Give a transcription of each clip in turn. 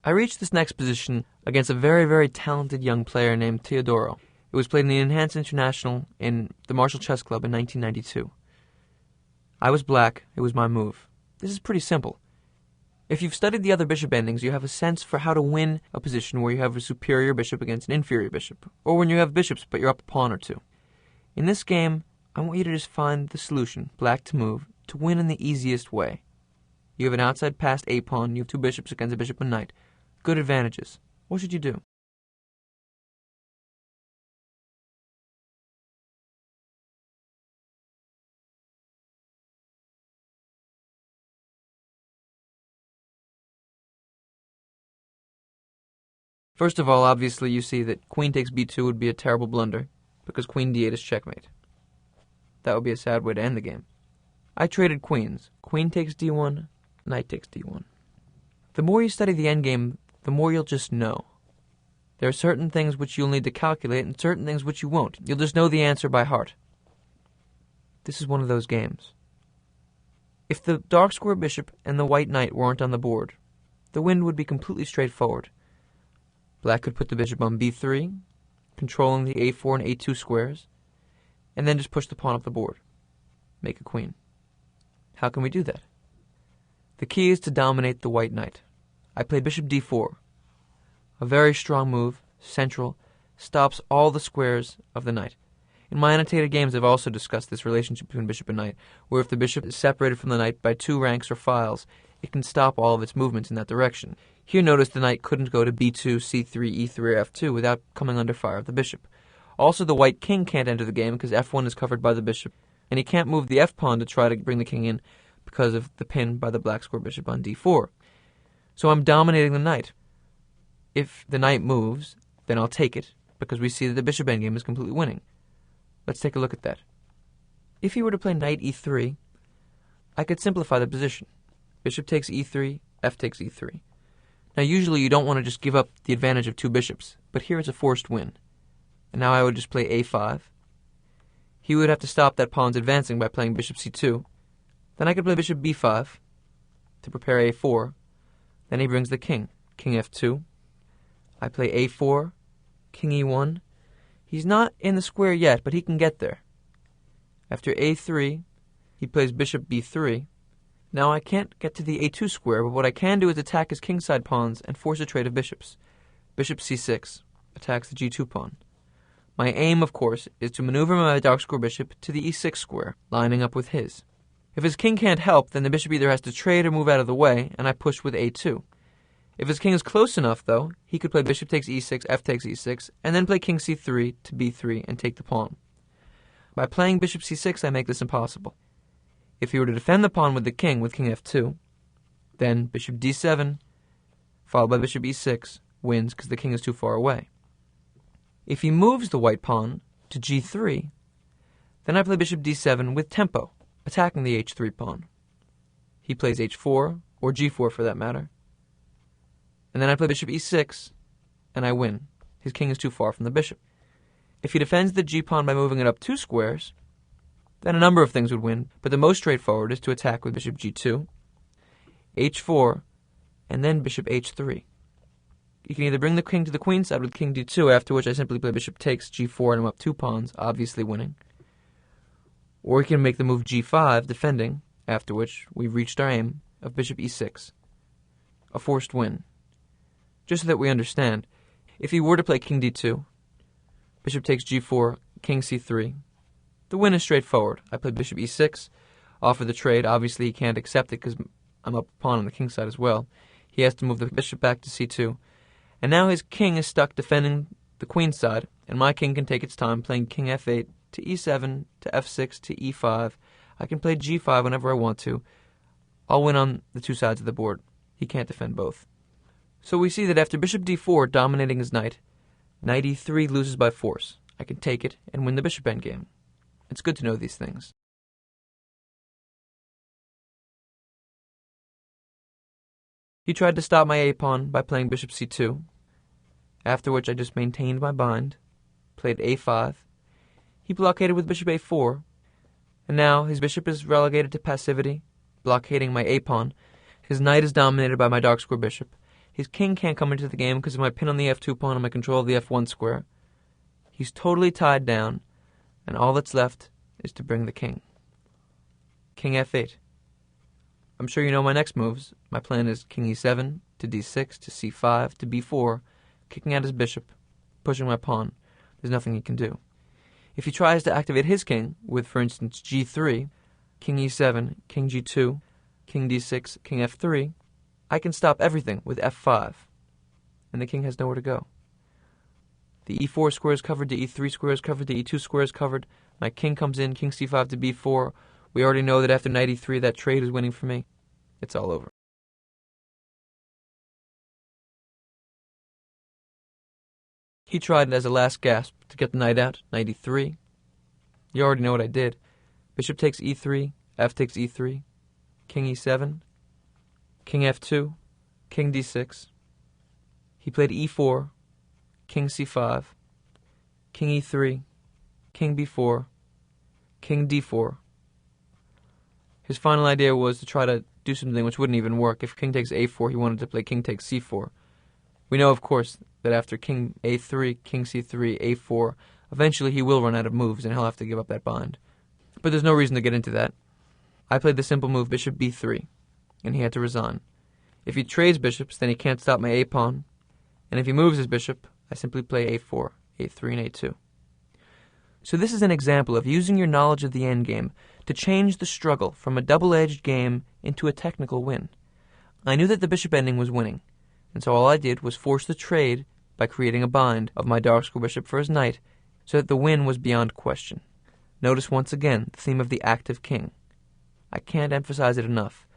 I reached this next position against a very, very talented young player named Teodoro. It was played in the Enhanced International in the Marshall Chess Club in 1992. I was black, it was my move. This is pretty simple. If you've studied the other bishop endings, you have a sense for how to win a position where you have a superior bishop against an inferior bishop, or when you have bishops but you're up a pawn or two. In this game, I want you to just find the solution, black to move, to win in the easiest way. You have an outside passed a-pawn, you have two bishops against a bishop and knight. Good advantages. What should you do? First of all, obviously you see that queen takes b2 would be a terrible blunder, because queen d8 is checkmate. That would be a sad way to end the game. I traded queens. Queen takes d1, knight takes d1. The more you study the endgame, the more you'll just know. There are certain things which you'll need to calculate and certain things which you won't. You'll just know the answer by heart. This is one of those games. If the dark square bishop and the white knight weren't on the board, the win would be completely straightforward. Black could put the bishop on b3, controlling the a4 and a2 squares, and then just push the pawn off the board. Make a queen. How can we do that? The key is to dominate the white knight. I play bishop d4. A very strong move, central, stops all the squares of the knight. In my annotated games, I've also discussed this relationship between bishop and knight, where if the bishop is separated from the knight by 2 ranks or files, it can stop all of its movements in that direction. Here notice the knight couldn't go to b2, c3, e3, or f2 without coming under fire of the bishop. Also, the white king can't enter the game because f1 is covered by the bishop, and he can't move the f-pawn to try to bring the king in because of the pin by the black square bishop on d4. So I'm dominating the knight. If the knight moves, then I'll take it, because we see that the bishop endgame is completely winning. Let's take a look at that. If he were to play knight e3, I could simplify the position. Bishop takes e3, f takes e3. Now usually you don't want to just give up the advantage of 2 bishops, but here it's a forced win. And now I would just play a5. He would have to stop that pawn's advancing by playing bishop c2. Then I could play bishop b5 to prepare a4. Then he brings the king. King f2. I play a4, king e1. He's not in the square yet, but he can get there. After a3, he plays bishop b3. Now I can't get to the a2 square, but what I can do is attack his kingside pawns and force a trade of bishops. Bishop c6 attacks the g2 pawn. My aim, of course, is to maneuver my dark square bishop to the e6 square, lining up with his. If his king can't help, then the bishop either has to trade or move out of the way, and I push with a2. If his king is close enough, though, he could play bishop takes e6, f takes e6, and then play king c3 to b3 and take the pawn. By playing bishop c6, I make this impossible. If he were to defend the pawn with the king with king f2, then bishop d7, followed by bishop e6, wins because the king is too far away. If he moves the white pawn to g3, then I play bishop d7 with tempo, attacking the h3 pawn. He plays h4, or g4 for that matter. And then I play bishop e6, and I win. His king is too far from the bishop. If he defends the g-pawn by moving it up 2 squares, then a number of things would win, but the most straightforward is to attack with bishop g2, h4, and then bishop h3. You can either bring the king to the queen side with king d2, after which I simply play bishop takes g4 and I'm up 2 pawns, obviously winning. Or we can make the move g5, defending, after which we've reached our aim of bishop e6. A forced win. Just so that we understand, if he were to play king d2, bishop takes g4, king c3, the win is straightforward. I play bishop e6, offer the trade. Obviously he can't accept it because I'm up a pawn on the king side as well. He has to move the bishop back to c2. And now his king is stuck defending the queen side, and my king can take its time playing king f8 to e7 to f6 to e5. I can play g5 whenever I want to. I'll win on the 2 sides of the board. He can't defend both. So we see that after bishop d4 dominating his knight, knight e3 loses by force. I can take it and win the bishop endgame. It's good to know these things. He tried to stop my a-pawn by playing bishop c2, after which I just maintained my bind, played a5. He blockaded with bishop a4, and now his bishop is relegated to passivity, blockading my a-pawn. His knight is dominated by my dark square bishop, His king can't come into the game because of my pin on the f2 pawn and my control of the f1 square. He's totally tied down, and all that's left is to bring the king. King f8. I'm sure you know my next moves. My plan is king e7, to d6, to c5, to b4, kicking out his bishop, pushing my pawn. There's nothing he can do. If he tries to activate his king, with, for instance, g3, king e7, king g2, king d6, king f3, I can stop everything with f5, and the king has nowhere to go. The e4 square is covered, the e3 square is covered, the e2 square is covered. My king comes in, king c5 to b4. We already know that after knight e3, that trade is winning for me. It's all over. He tried as a last gasp to get the knight out, knight e3. You already know what I did. Bishop takes e3, f takes e3, king e7, king f2, king d6. He played e4, king c5, king e3, king b4, king d4. His final idea was to try to do something which wouldn't even work. If king takes a4, he wanted to play king takes c4. We know, of course, that after king a3, king c3, a4, eventually he will run out of moves and he'll have to give up that bind. But there's no reason to get into that. I played the simple move bishop b3, and he had to resign. If he trades bishops, then he can't stop my a-pawn, and if he moves his bishop, I simply play a4, a3, and a2. So this is an example of using your knowledge of the endgame to change the struggle from a double-edged game into a technical win. I knew that the bishop ending was winning, and so all I did was force the trade by creating a bind of my dark square bishop for his knight, so that the win was beyond question. Notice once again the theme of the active king. I can't emphasize it enough.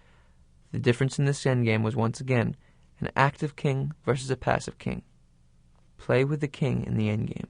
The difference in this endgame was once again an active king versus a passive king. Play with the king in the endgame.